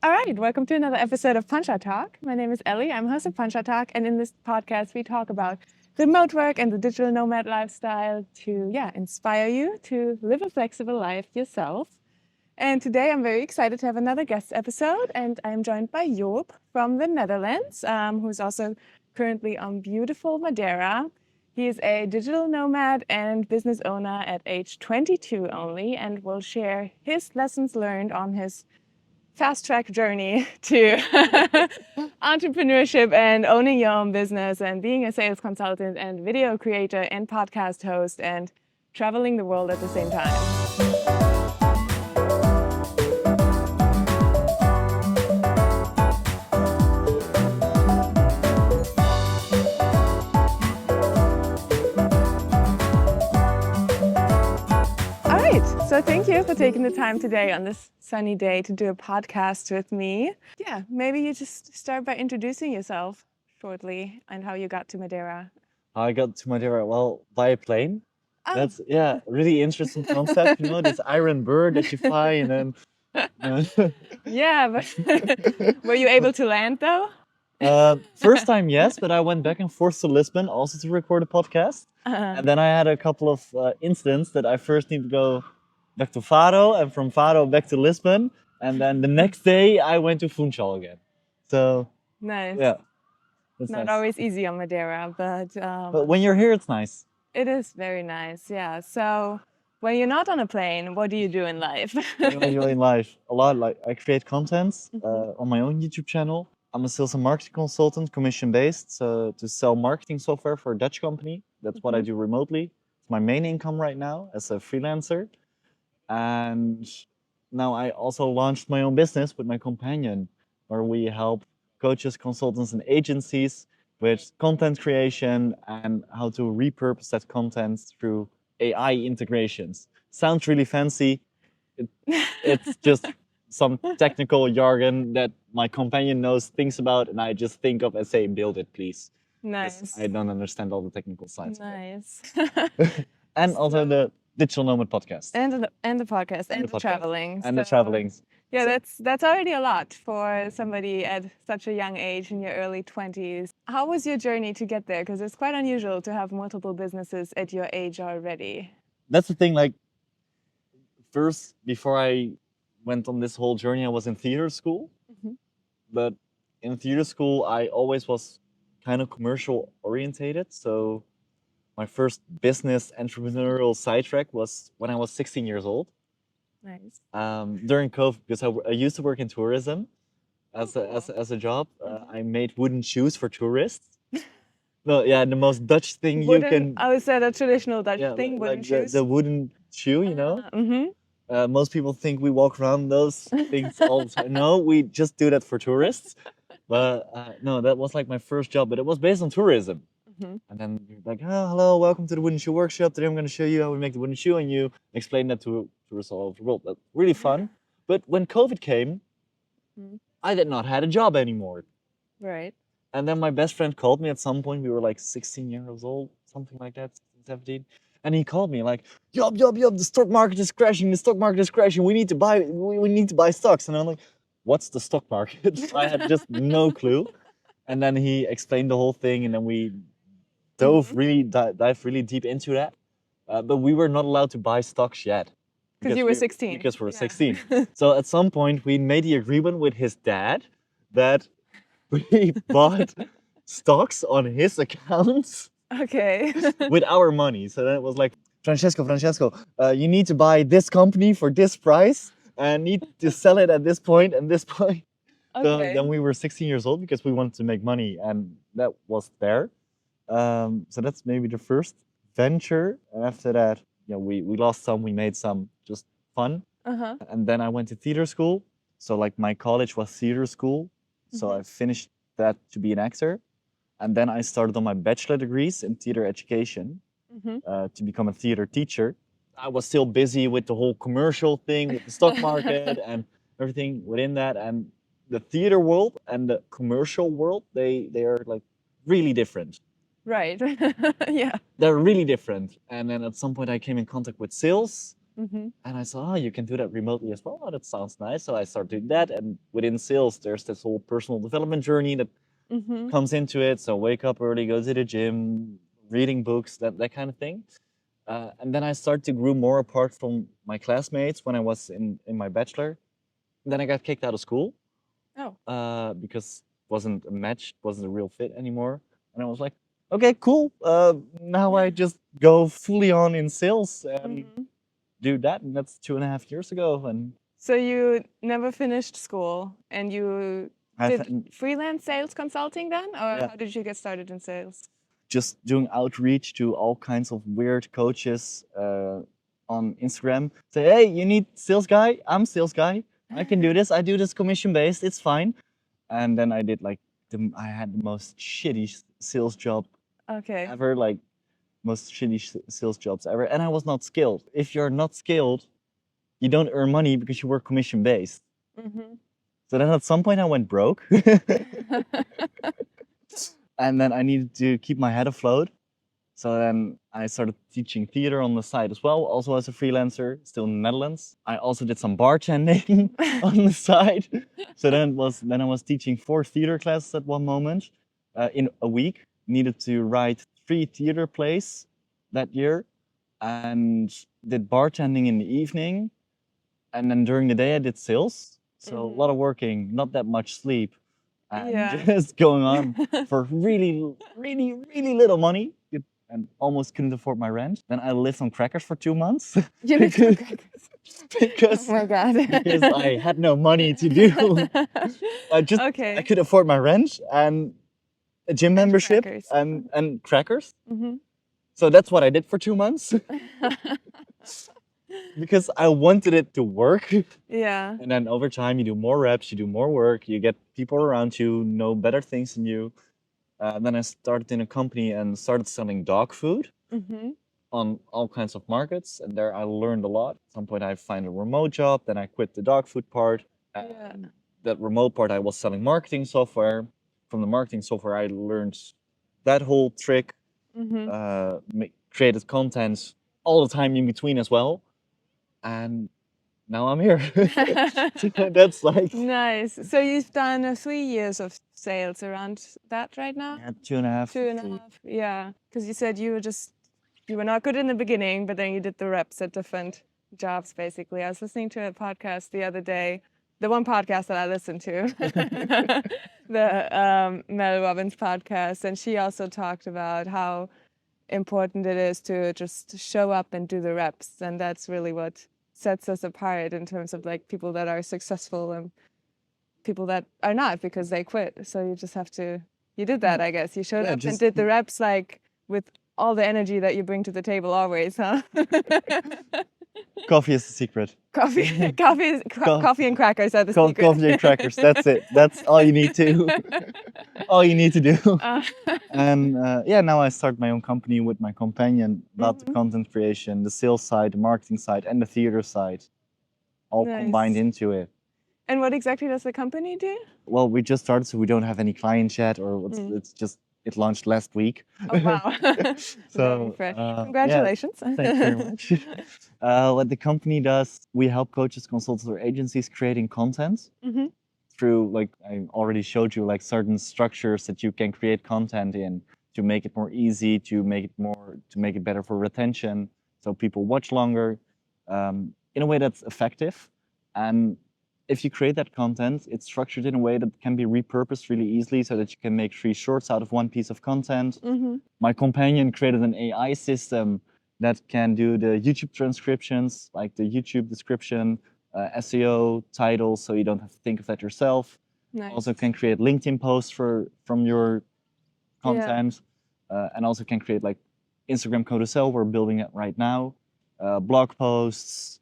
All right, welcome to another episode of Punch Out Talk. My name is Ellie. I'm host of Punch Out Talk, and in this podcast, we talk about remote work and the digital nomad lifestyle to, inspire you to live a flexible life yourself. And today, I'm very excited to have another guest episode, and I'm joined by Job from the Netherlands, who's also currently on beautiful Madeira. He is a digital nomad and business owner at age 22 only, and will share his lessons learned on his fast track journey to entrepreneurship and owning your own business and being a sales consultant and video creator and podcast host and traveling the world at the same time. So thank you for taking the time today on this sunny day to do a podcast with me. Yeah, maybe you just start by introducing yourself shortly and how you got to Madeira. How I got to Madeira? Well, by a plane. Oh. That's really interesting concept. This iron bird that you fly and then. Yeah, but were you able to land though? First time, yes, but I went back and forth to Lisbon also to record a podcast. And then I had a couple of incidents that I first need to go back to Faro, and from Faro back to Lisbon, and then the next day I went to Funchal again. So nice. Yeah, that's not nice. always easy on Madeira, but when you're here, it's nice. It is very nice, yeah. So when you're not on a plane, what do you do in life? What do I do in life? A lot. Like I create contents on my own YouTube channel. I'm a sales and marketing consultant, commission-based, so to sell marketing software for a Dutch company. That's what I do remotely. It's my main income right now as a freelancer. And now I also launched my own business with my companion, where we help coaches, consultants, and agencies with content creation and how to repurpose that content through AI integrations. Sounds really fancy. It's just some technical jargon that my companion knows things about, and I just think of and say, build it, please. Nice. I don't understand all the technical sides. Nice. And also the Digital Nomad podcast. And the podcast and the traveling. And the travelings. Yeah, that's already a lot for somebody at such a young age in your early 20s. How was your journey to get there? Because it's quite unusual to have multiple businesses at your age already. That's the thing, like, first, before I went on this whole journey, I was in theater school. But in theater school, I always was kind of commercial orientated. So my first business entrepreneurial sidetrack was when I was 16 years old. Nice. During COVID, because I used to work in tourism as a job. I made wooden shoes for tourists. No, yeah, the most Dutch thing you can. I would say the traditional Dutch thing, wooden shoes. The wooden shoe, you know. Most people think we walk around those things all the time. No, we just do that for tourists. But no, that was like my first job, but it was based on tourism. And then you're like, oh, hello, welcome to the wooden shoe workshop. Today I'm going to show you how we make the wooden shoe, and you explain that to tourists all over the world. That's really fun. But when COVID came, I did not have a job anymore. Right. And then my best friend called me at some point. We were like 16 years old, something like that, 17. And he called me like, Job, the stock market is crashing. The stock market is crashing. We need to buy stocks. And I'm like, what's the stock market? I had just no clue. And then he explained the whole thing, and then we dived really deep into that. But we were not allowed to buy stocks yet. Because you were 16. Because we were 16. So at some point, we made the agreement with his dad that we bought stocks on his accounts. Okay. With our money. So then it was like, Francesco, you need to buy this company for this price and need to sell it at this point and this point. Okay. So then we were 16 years old because we wanted to make money, and that was there. So that's maybe the first venture. And after that, we lost some, we made some, just fun. And then I went to theater school. So like my college was theater school. So I finished that to be an actor. And then I started on my bachelor degrees in theater education to become a theater teacher. I was still busy with the whole commercial thing, with the stock market and everything within that. And the theater world and the commercial world, they are like really different. Right. Yeah. They're really different. And then at some point I came in contact with sales. Mm-hmm. And I saw, oh, you can do that remotely as well. Oh, that sounds nice. So I started doing that. And within sales, there's this whole personal development journey that Mm-hmm. comes into it. So wake up early, go to the gym, reading books, that kind of thing. And then I started to grow more apart from my classmates when I was in my bachelor. Then I got kicked out of school Oh. because it wasn't a match, wasn't a real fit anymore. And I was like, okay, cool. Now I just go fully on in sales and Mm-hmm. do that. And that's 2.5 years ago. And So you never finished school and you I've did had, freelance sales consulting then? Or yeah, how did you get started in sales? just doing outreach to all kinds of weird coaches on Instagram. Say, hey, you need sales guy? I'm sales guy. I can do this. I do this commission based. It's fine. And then I did like I had the most shitty sales job Okay. ever, like most shitty sales jobs ever. And I was not skilled. If you're not skilled, you don't earn money because you work commission based. Mm-hmm. So then at some point I went broke. And then I needed to keep my head afloat. So then I started teaching theater on the side as well, also as a freelancer, still in the Netherlands. I also did some bartending on the side. So then I was teaching 4 theater classes at one moment in a week. Needed to write 3 theater plays that year, and did bartending in the evening. And then during the day I did sales. So a lot of working, not that much sleep, and Yeah. just going on for really, really, really little money and almost couldn't afford my rent. Then I lived on crackers for 2 months You lived on crackers. Oh because my God. because I had no money to do. I Okay. could afford my rent and a gym And membership crackers. and crackers. Mm-hmm. So that's what I did for 2 months because I wanted it to work. Yeah. And then over time, you do more reps, you do more work, you get people around you know better things than you. Then I started in a company and started selling dog food Mm-hmm. on all kinds of markets. And there I learned a lot. At some point, I find a remote job. Then I quit the dog food part. Yeah. That remote part, I was selling marketing software. From the marketing software, I learned that whole trick, Mm-hmm. created content all the time in between as well. And now I'm here. So that's like Nice. So you've done 3 years of sales around that right now? yeah, 2.5. 2.5. Yeah. Because you said you were not good in the beginning, but then you did the reps at different jobs basically. I was listening to a podcast the other day, the one podcast that I listened to, the Mel Robbins podcast, and she also talked about how important it is to just show up and do the reps, and that's really what sets us apart in terms of like people that are successful and people that are not because they quit. So you just have to, you did that, I guess. You showed Yeah, up and just did the reps like with all the energy that you bring to the table always, huh? coffee is the secret. Coffee and crackers are the secret. Coffee and crackers. That's it. That's all you need to all you need to do. Uh, And yeah, now I start my own company with my companion about the mhm. content creation, the sales side, the marketing side, and the theater side, all combined Nice. into it. And what exactly does the company do? Well, we just started, so we don't have any clients yet, or Mm. it's just it launched last week. Oh, wow. Very So fresh. yeah, Congratulations. thank you very much. What the company does, we help coaches, consultants, or agencies creating content Hmm. through, like I already showed you, like certain structures that you can create content in to make it more easy, to make it better for retention, so people watch longer, in a way that's effective. And if you create that content, it's structured in a way that can be repurposed really easily, so that you can make 3 shorts out of one piece of content. Hmm. My companion created an AI system that can do the YouTube transcriptions, like the YouTube description, SEO, titles, so you don't have to think of that yourself. Nice. Also can create LinkedIn posts from your Yeah. content, and also can create like Instagram carousel. We're building it right now, blog posts,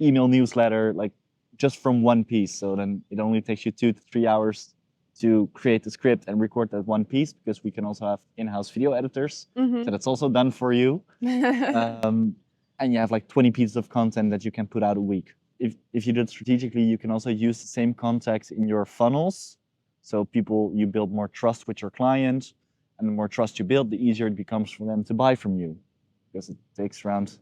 email newsletter, like just from one piece. So then it only takes you 2 to 3 hours to create the script and record that one piece, because we can also have in-house video editors. Hmm. So that's also done for you. And you have like 20 pieces of content that you can put out a week. If you do it strategically, you can also use the same context in your funnels. So you build more trust with your client, and the more trust you build, the easier it becomes for them to buy from you, because it takes around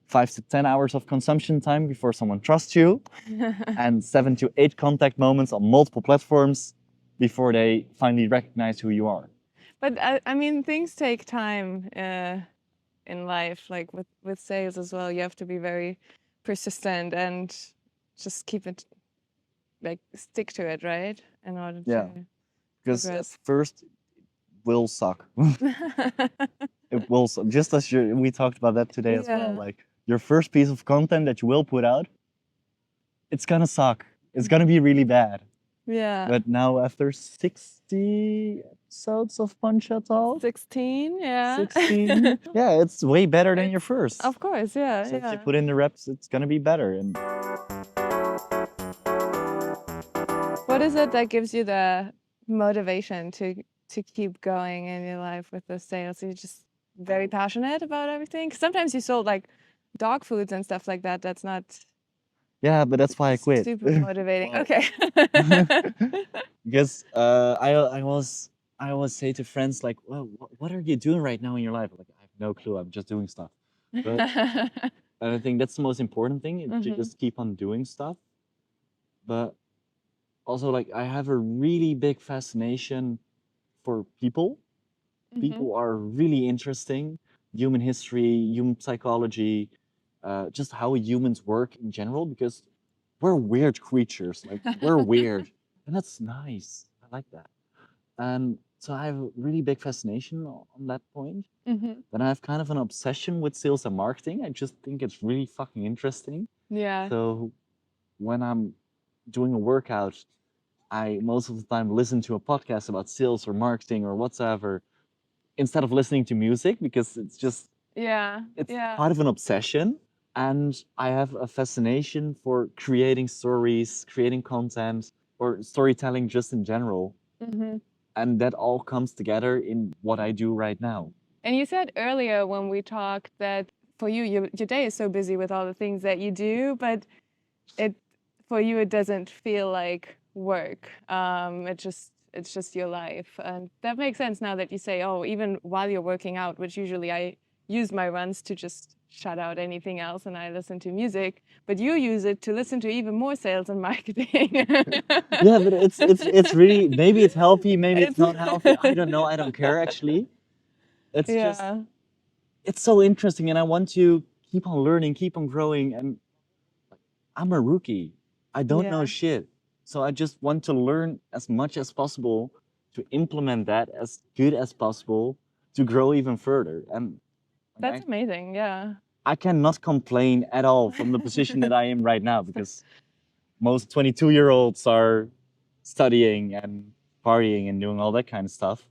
5 to 10 hours of consumption time before someone trusts you, and 7 to 8 contact moments on multiple platforms before they finally recognize who you are. But I mean, things take time in life, like with sales as well. You have to be very persistent and just keep it, like stick to it, right? In order Yeah, to because at progress. first it will suck. It will suck. Just as we talked about that today as well. Yeah. Like your first piece of content that you will put out, it's gonna suck. It's gonna be really bad. Yeah. But now after 60 episodes of Pancha Talk, 16, yeah. 16, yeah, it's way better than your first. Of course, yeah, So if you yeah. put in the reps, it's gonna be better. And What is it that gives you the motivation to keep going in your life with the sales? Are you just very passionate about everything? 'Cause sometimes you sold like dog foods and stuff like that. That's not yeah, but that's why I quit. super motivating. Well, Okay. because I always say to friends like, well, what are you doing right now in your life? Like, I have no clue. I'm just doing stuff. But I think that's the most important thing, to Mhm. just keep on doing stuff. But also, like, I have a really big fascination for people. Mhm. People are really interesting. Human history, human psychology, just how humans work in general, because we're weird creatures. Like, we're weird. And that's nice. I like that. And so I have a really big fascination on that point. Mhm. Then I have kind of an obsession with sales and marketing. I just think it's really fucking interesting. Yeah. So when I'm doing a workout, I most of the time listen to a podcast about sales or marketing or whatsoever instead of listening to music, because Yeah. it's Yeah. part of an obsession. And I have a fascination for creating stories, creating content, or storytelling just in general. Mhm. And that all comes together in what I do right now. And you said earlier when we talked that for you, your day is so busy with all the things that you do, but it for you it doesn't feel like work. It's just your life, and that makes sense now that you say, oh, even while you're working out, which usually I use my runs to just shut out anything else and I listen to music, but you use it to listen to even more sales and marketing. Yeah, but it's really, maybe it's healthy, maybe it's It's not healthy. I don't know. I don't care actually. It's just yeah. it's so interesting, and I want to keep on learning, keep on growing. And I'm a rookie. I don't know Yeah. shit. So I just want to learn as much as possible to implement that as good as possible to grow even further. And That's like, amazing. Yeah. I cannot complain at all from the position that I am right now, because most 22-year-olds are studying and partying and doing all that kind of stuff.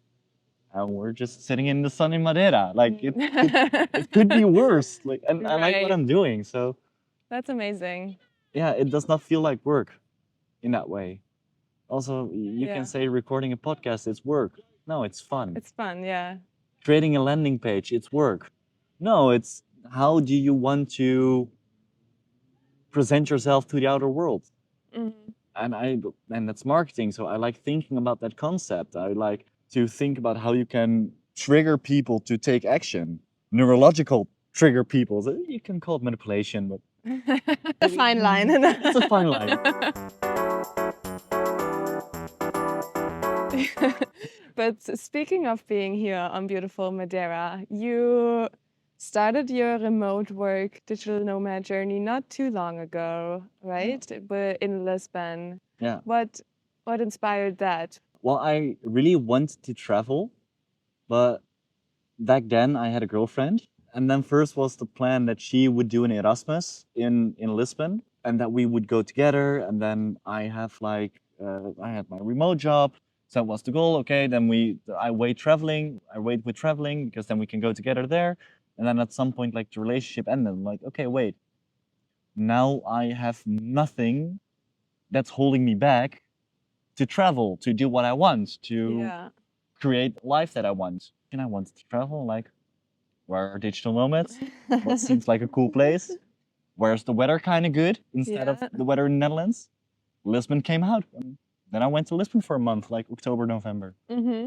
And we're just sitting in the sun in Madeira. Like it could be worse. Like, and I like what Right. I'm doing. So That's amazing. yeah, it does not feel like work in that way. Also, you can Yeah. say recording a podcast is work. No, it's fun. It's fun. Yeah. Creating a landing page, it's work. No, it's how do you want to present yourself to the outer world? Mhm. And that's marketing. So I like thinking about that concept. I like to think about how you can trigger people to take action. Neurological trigger people. So you can call it manipulation, but A fine line. it's a fine line. But speaking of being here on beautiful Madeira, you started your remote work digital nomad journey not too long ago, right? But in Lisbon. Yeah. What inspired that? Well, I really wanted to travel, but back then I had a girlfriend. And then first was the plan that she would do an Erasmus in Lisbon, and that we would go together. And then I had my remote job. So that was the goal. Okay, then I wait traveling. I wait with traveling because then we can go together there. And then at some point, like the relationship ended. I'm like, okay, wait. Now I have nothing that's holding me back to travel, to do what I want, to Yeah. create life that I want. And I wanted to travel. Like, where are digital nomads? What seems like a cool place? Where's the weather kind of good instead of Yeah. the weather in the Netherlands? Lisbon came out. And then I went to Lisbon for a month, like October, November. Mm-hmm.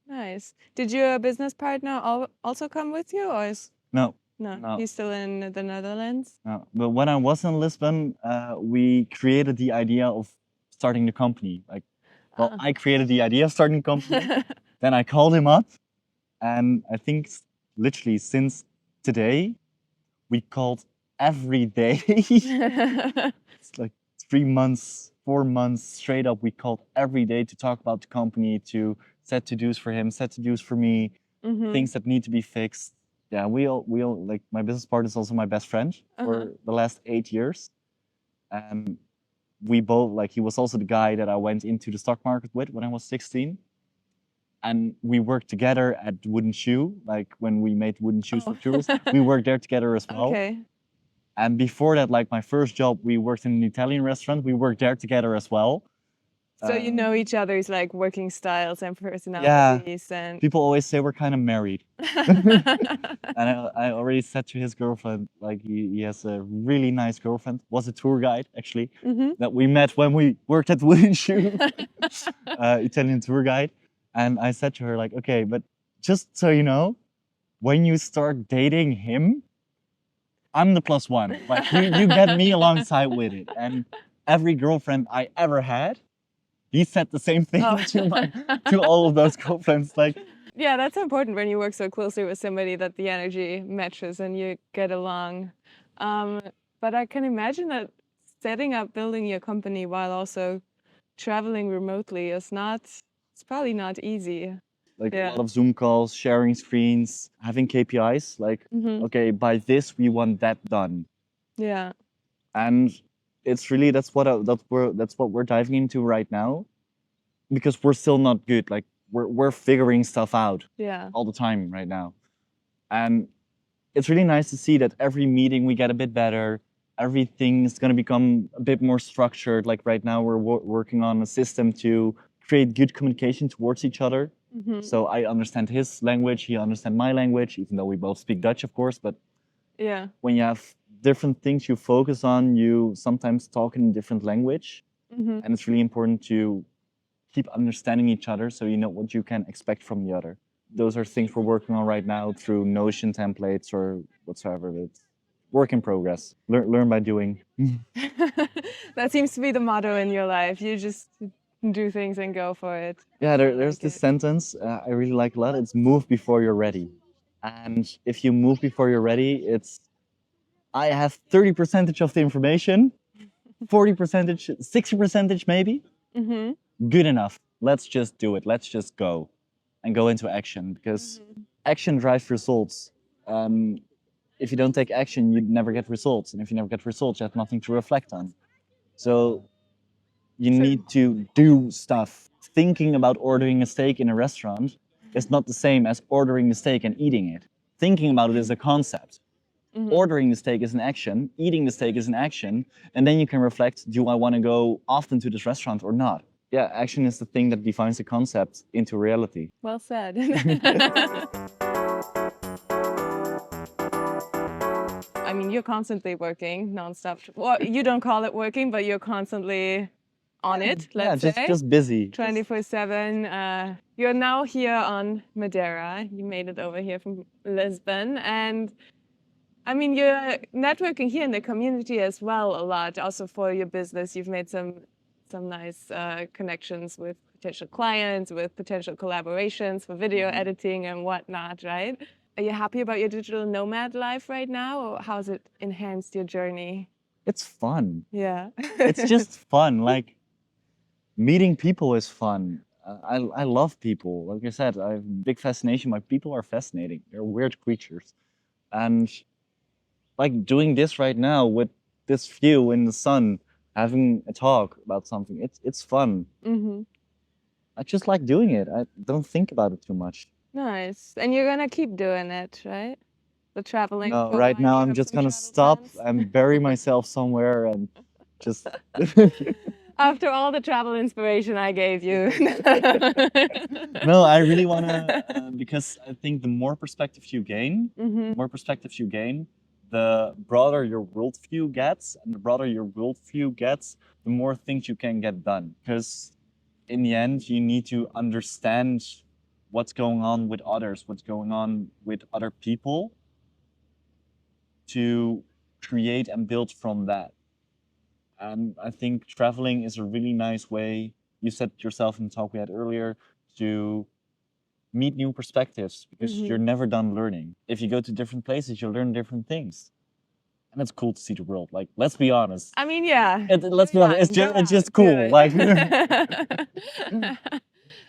Nice. Did your business partner also come with you, or is No, No, No, he's still in the Netherlands. no. But when I was in Lisbon, we created the idea of starting the company. Like, well, Ah. I created the idea of starting the company. Then I called him up, and I think literally since today, we called every day. It's like 3 months, 4 months straight up. We called every day to talk about the company, to set to-dos for him, set to-dos for me, things that need to be fixed. Yeah, we all like, my business partner is also my best friend for the last 8 years. And we both, like, he was also the guy that I went into the stock market with when I was 16. And we worked together at Wooden Shoe, like when we made wooden shoes for tourists. We worked there together as well. Okay. And before that, like my first job, we worked in an Italian restaurant. We worked there together as well. So you know each other's like working styles and Yeah, personalities and people always say we're kind of married. And I already said to his girlfriend, like he has a really nice girlfriend, was a tour guide actually, that we met when we worked at Wooden Shoe, Italian tour guide. And I said to her, like, okay, but just so you know, when you start dating him, I'm the plus one. Like you get me alongside with it. And every girlfriend I ever had, he said the same thing to all of those girlfriends. Like, yeah, that's important when you work so closely with somebody that the energy matches and you get along. But I can imagine that setting up, building your company while also traveling remotely is not, it's probably not easy. like a Yeah. lot of Zoom calls, sharing screens, having KPIs. Like, okay, by this we want that done. Yeah. And it's really that's what we're diving into right now, because we're still not good. Like we're figuring stuff out Yeah. all the time right now. And it's really nice to see that every meeting we get a bit better. Everything is going to become a bit more structured. Like right now, we're working on a system to create good communication towards each other. So I understand his language, he understands my language, even though we both speak Dutch, of course. But Yeah. when you have different things you focus on, you sometimes talk in a different language. And it's really important to keep understanding each other so you know what you can expect from the other. Those are things we're working on right now through Notion templates or whatsoever. It's work in progress. Learn by doing. That seems to be the motto in your life. You just do things and go for it. Yeah, there's this sentence I really like a lot. It's move before you're ready. And if you move before you're ready, it's I have 30% of the information, 40%, 60% maybe. Good enough. Let's just do it. Let's just go and go into action, because action drives results. If you don't take action, you never get results. And if you never get results, you have nothing to reflect on. So you need to do stuff. Thinking about ordering a steak in a restaurant is not the same as ordering the steak and eating it. Thinking about it is a concept. Ordering the steak is an action, eating the steak is an action, and then you can reflect, do I want to go often to this restaurant or not? Yeah, action is the thing that defines the concept into reality. Well said. I mean, you're constantly working nonstop. Well, you don't call it working, but you're constantly on it, let's say. Just busy. 24/7. You're now here on Madeira. You made it over here from Lisbon. And I mean, you're networking here in the community as well a lot. Also for your business, you've made some nice connections with potential clients, with potential collaborations for video editing and whatnot, right? Are you happy about your digital nomad life right now, or how's it enhanced your journey? It's fun. Yeah. It's just fun. Like, meeting people is fun. I love people. Like I said, I have a big fascination. My people are fascinating. They're weird creatures. And like doing this right now with this view in the sun, having a talk about something, it's fun. I just like doing it. I don't think about it too much. Nice. And you're gonna keep doing it, right? The traveling. No, for a right while, now you I'm have just some gonna travel stop plans? and bury myself somewhere and just. After all the travel inspiration I gave you. No, I really wanna, because I think the more perspective you gain, the broader your worldview gets, and the broader your worldview gets, the more things you can get done. Because in the end, you need to understand what's going on with others, what's going on with other people, to create and build from that. And I think traveling is a really nice way. You said yourself in the talk we had earlier to meet new perspectives because you're never done learning. If you go to different places, you learn different things. And it's cool to see the world. Like, let's be honest. I mean, yeah. Let's be honest. It's just cool. Like,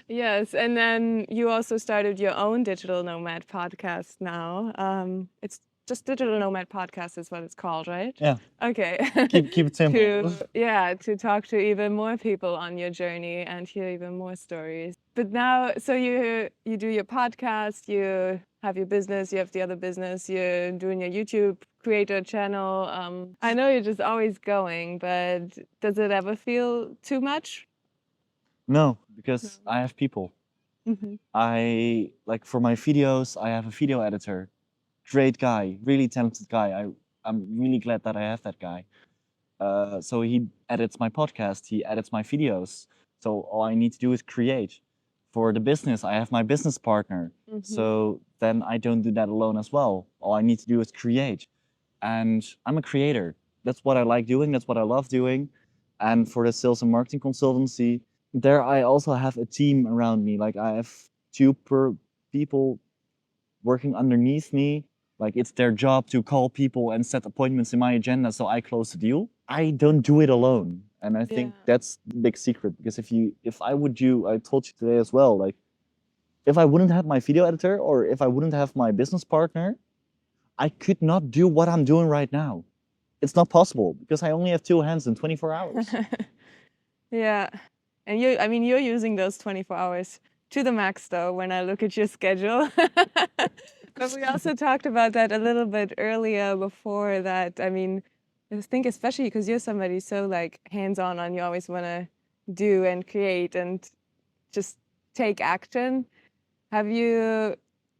yes. And then you also started your own Digital Nomad podcast now. It's just Digital Nomad Podcast is what it's called, right? Yeah. Okay. Keep it simple. to talk to even more people on your journey and hear even more stories. But now, so you do your podcast, you have your business, you have the other business, you're doing your YouTube creator channel. I know you're just always going, but does it ever feel too much? No, because I have people. Mm-hmm. I like for my videos, I have a video editor. Great guy, really talented guy. I'm really glad that I have that guy. So he edits my podcast, he edits my videos. So all I need to do is create. For the business, I have my business partner. So then I don't do that alone as well. All I need to do is create. And I'm a creator. That's what I like doing. That's what I love doing. And for the sales and marketing consultancy, there I also have a team around me. Like I have two people working underneath me. Like it's their job to call people and set appointments in my agenda so I close the deal. I don't do it alone. And I think that's the big secret because if I would do, I told you today as well, like if I wouldn't have my video editor or if I wouldn't have my business partner, I could not do what I'm doing right now. It's not possible because I only have two hands in 24 hours. Yeah. And you're using those 24 hours to the max though, when I look at your schedule. But we also talked about that a little bit earlier before that. I mean, I think especially because you're somebody so like hands-on and you always want to do and create and just take action. Have you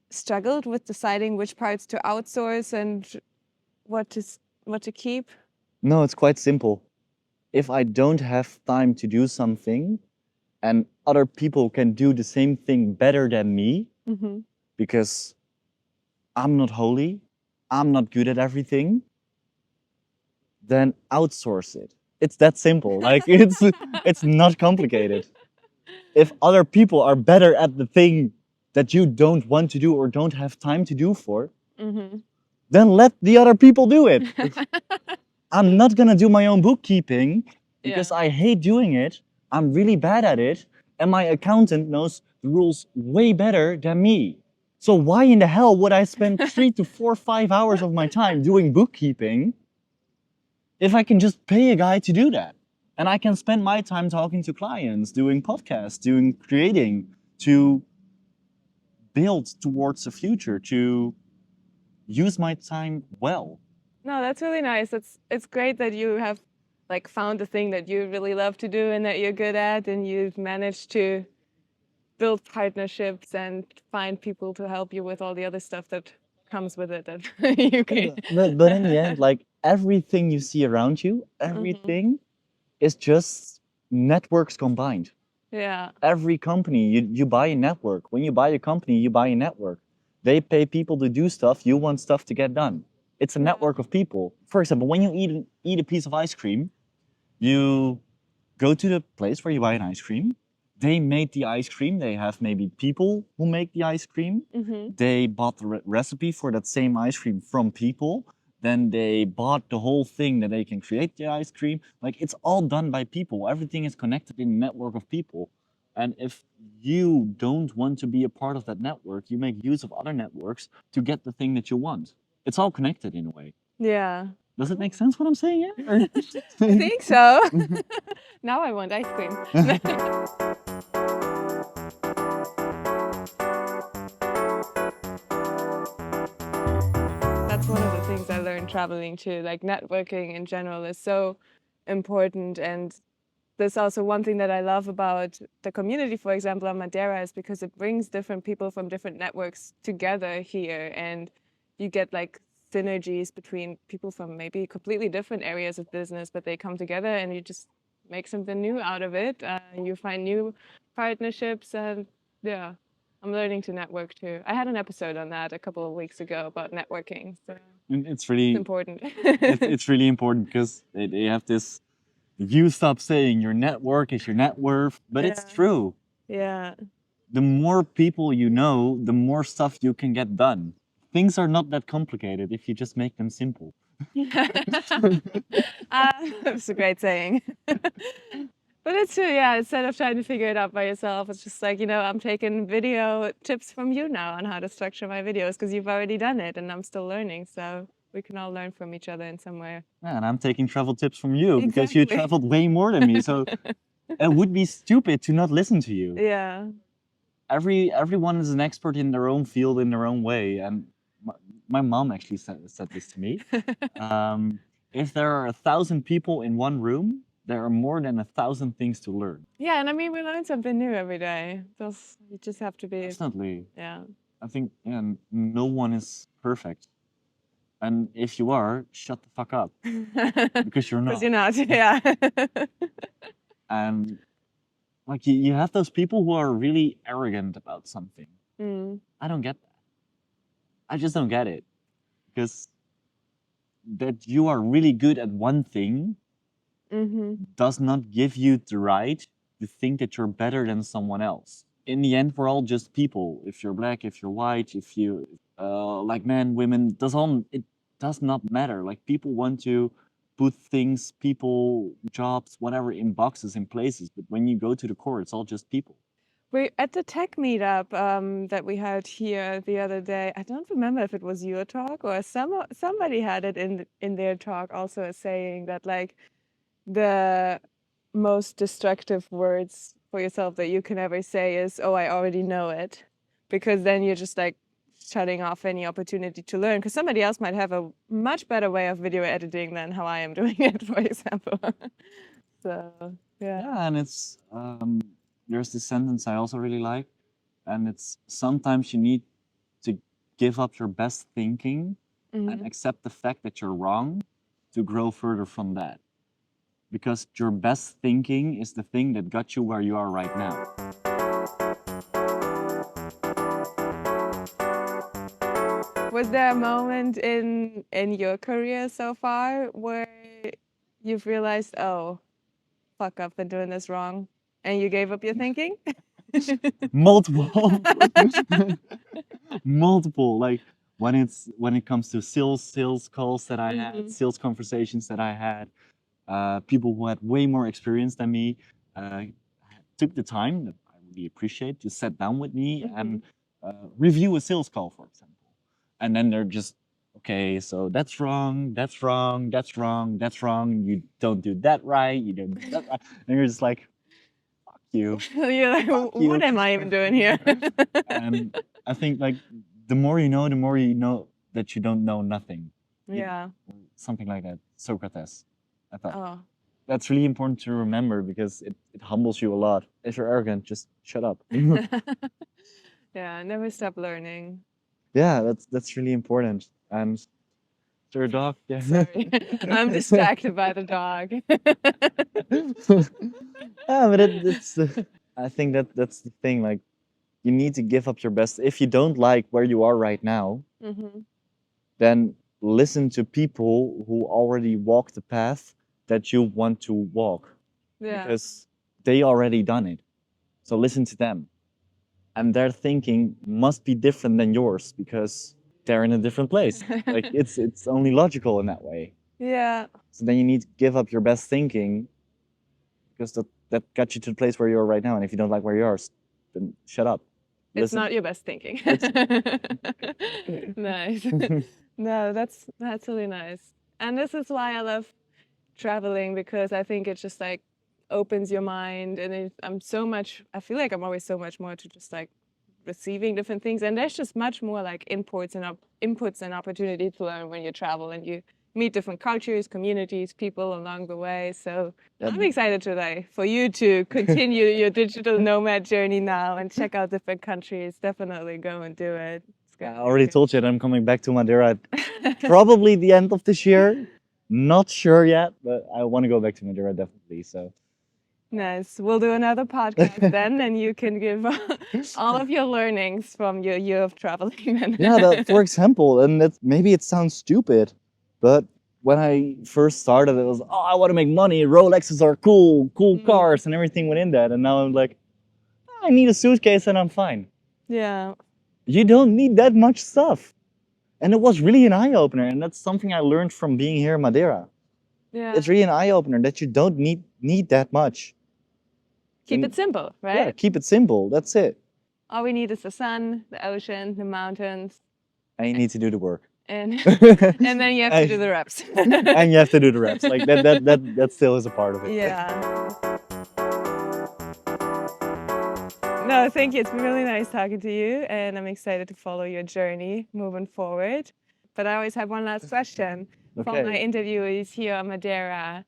struggled with deciding which parts to outsource and what to keep? No, it's quite simple. If I don't have time to do something and other people can do the same thing better than me, because I'm not holy, I'm not good at everything, then outsource it. It's that simple. Like it's not complicated. If other people are better at the thing that you don't want to do or don't have time to do for, then let the other people do it. I'm not gonna do my own bookkeeping because I hate doing it. I'm really bad at it, and my accountant knows the rules way better than me. So why in the hell would I spend 3 to 4, 5 hours of my time doing bookkeeping if I can just pay a guy to do that? And I can spend my time talking to clients, doing podcasts, doing creating, to build towards the future, to use my time well. No, that's really nice. It's great that you have like found the thing that you really love to do and that you're good at, and you've managed to build partnerships and find people to help you with all the other stuff that comes with it. That you can. But in the end, like everything you see around you, everything is just networks combined. Yeah. Every company, you buy a network. When you buy a company, you buy a network. They pay people to do stuff. You want stuff to get done. It's a network of people. For example, when you eat a piece of ice cream, you go to the place where you buy an ice cream. They made the ice cream. They have maybe people who make the ice cream. They bought the recipe for that same ice cream from people. Then they bought the whole thing that they can create the ice cream. Like it's all done by people. Everything is connected in a network of people. And if you don't want to be a part of that network, you make use of other networks to get the thing that you want. It's all connected in a way. Yeah. Does it make sense what I'm saying? I think so. Now I want ice cream. That's one of the things I learned traveling too. Like networking in general is so important, and there's also one thing that I love about the community, for example, on Madeira, is because it brings different people from different networks together here, and you get like synergies between people from maybe completely different areas of business, but they come together and you just make something new out of it. You find new partnerships, and I'm learning to network too. I had an episode on that a couple of weeks ago about networking. So. And it's It's really important. it's really important because they have this. You stop saying your network is your net worth, but it's Yeah. true. Yeah. The more people you know, the more stuff you can get done. Things are not that complicated if you just make them simple. That's a great saying. But it's true, yeah. Instead of trying to figure it out by yourself, it's just like, I'm taking video tips from you now on how to structure my videos because you've already done it and I'm still learning. So we can all learn from each other in some way. Yeah, and I'm taking travel tips from you because you Exactly. traveled way more than me. So it would be stupid to not listen to you. Yeah. Everyone is an expert in their own field in their own way. And my mom actually said this to me. If there are 1,000 people in one room, there are more than 1,000 things to learn. Yeah, and I mean, we learn something new every day. You just have to be, Definitely. yeah. I think no one is perfect. And if you are, shut the fuck up because you're Because not. you're not, yeah. And like you have those people who are really arrogant about something. Mm. I don't get that. I just don't get it because that you are really good at one thing Mm-hmm. does not give you the right to think that you're better than someone else. In the end, we're all just people. If you're black, if you're white, if you like men, women, it does not matter. Like people want to put things, people, jobs, whatever, in boxes, in places. But when you go to the core, it's all just people. We at the tech meetup that we had here the other day. I don't remember if it was your talk or somebody had it in their talk also as saying that like the most destructive words for yourself that you can ever say is, "Oh, I already know it," because then you're just like shutting off any opportunity to learn. Because somebody else might have a much better way of video editing than how I am doing it, for example. So yeah. Yeah, and it's there's this sentence I also really like, and it's sometimes you need to give up your best thinking and accept the fact that you're wrong to grow further from that. Because your best thinking is the thing that got you where you are right now. Was there a moment in your career so far where you've realized, oh, fuck, I've been doing this wrong, and you gave up your thinking? Multiple. Multiple. Like when it comes to sales calls that I had, sales conversations that I had, people who had way more experience than me took the time that I really appreciate to sit down with me and review a sales call, for example. And then they're just, okay, so that's wrong, that's wrong, that's wrong, that's wrong. You don't do that right. You don't do that right. And you're just like, fuck you. You're like, Fuck you. what am I even doing here? And I think like the more you know that you don't know nothing. Yeah. Something like that. Socrates, I thought. Oh. That's really important to remember because it humbles you a lot. If you're arrogant, just shut up. Yeah, never stop learning. Yeah, that's really important. And your dog, yeah. Sorry, I'm distracted by the dog. Yeah, but it's I think that's the thing. Like, you need to give up your best. If you don't like where you are right now, then listen to people who already walked the path that you want to walk. Yeah. Because they already done it. So listen to them. And their thinking must be different than yours because they're in a different place. Like it's only logical in that way. Yeah. So then you need to give up your best thinking because that got you to the place where you are right now. And if you don't like where you are, then shut up. It's Listen. not your best thinking. Nice. No, that's really nice. And this is why I love traveling, because I think it just like opens your mind, and I feel like I'm always so much more to just like receiving different things, and there's just much more like inputs and opportunity to learn when you travel and you meet different cultures, communities, people along the way. So I'm excited today for you to continue your digital nomad journey now and check out different countries. Definitely go and do it. I already told you that I'm coming back to Madeira probably the end of this year. Not sure yet, but I want to go back to Madeira definitely. So Nice. We'll do another podcast then, and you can give all of your learnings from your year of traveling. Yeah, for example, and maybe it sounds stupid, but when I first started, it was, oh, I want to make money. Rolexes are cool cars, and everything went in that. And now I'm like, I need a suitcase and I'm fine. Yeah. You don't need that much stuff. And it was really an eye-opener, and that's something I learned from being here in Madeira. Yeah. It's really an eye-opener that you don't need that much. Keep it simple, right? Yeah, keep it simple. That's it. All we need is the sun, the ocean, the mountains. And you need to do the work. And then you have to do the reps. And you have to do the reps. Like that still is a part of it. Yeah. No, thank you. It's been really nice talking to you, and I'm excited to follow your journey moving forward. But I always have one last question from my interviewees here on Madeira.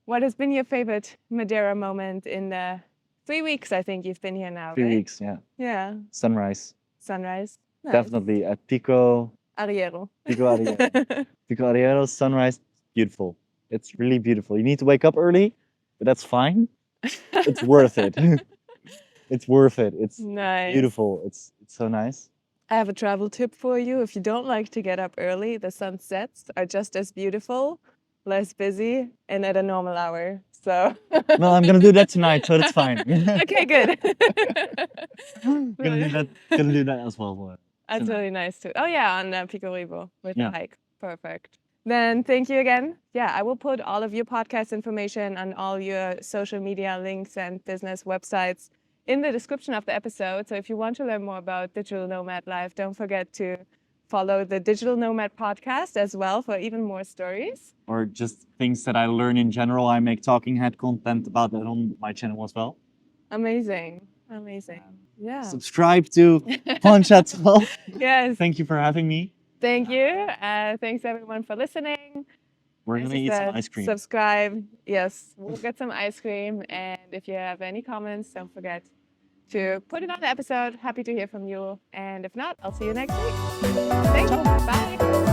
What has been your favorite Madeira moment in the 3 weeks I think you've been here now, 3 right? weeks, yeah. Yeah. Sunrise. Sunrise. Nice. Definitely at Pico Arriero. Pico Arriero, sunrise, beautiful. It's really beautiful. You need to wake up early, but that's fine. It's worth it. It's worth it. It's nice. Beautiful. It's so nice. I have a travel tip for you. If you don't like to get up early, the sunsets are just as beautiful, less busy, and at a normal hour. So well, I'm gonna do that tonight, so that's fine. Okay, good. Gonna do that as well. That's really nice too. Oh yeah, on Pico Ribo with the hike. Perfect. Then thank you again. Yeah, I will put all of your podcast information and all your social media links and business websites in the description of the episode. So if you want to learn more about Digital Nomad Life, don't forget to follow the Digital Nomad podcast as well for even more stories. Or just things that I learn in general. I make talking head content about that on my channel as well. Amazing. Amazing. Yeah. Subscribe to Pansha Talk. Yes. Thank you for having me. Thank you. Thanks everyone for listening. We're going to eat some ice cream. Subscribe. Yes, we'll get some ice cream. And if you have any comments, don't forget to put it on the episode. Happy to hear from you. And if not, I'll see you next week. Thank you. Bye.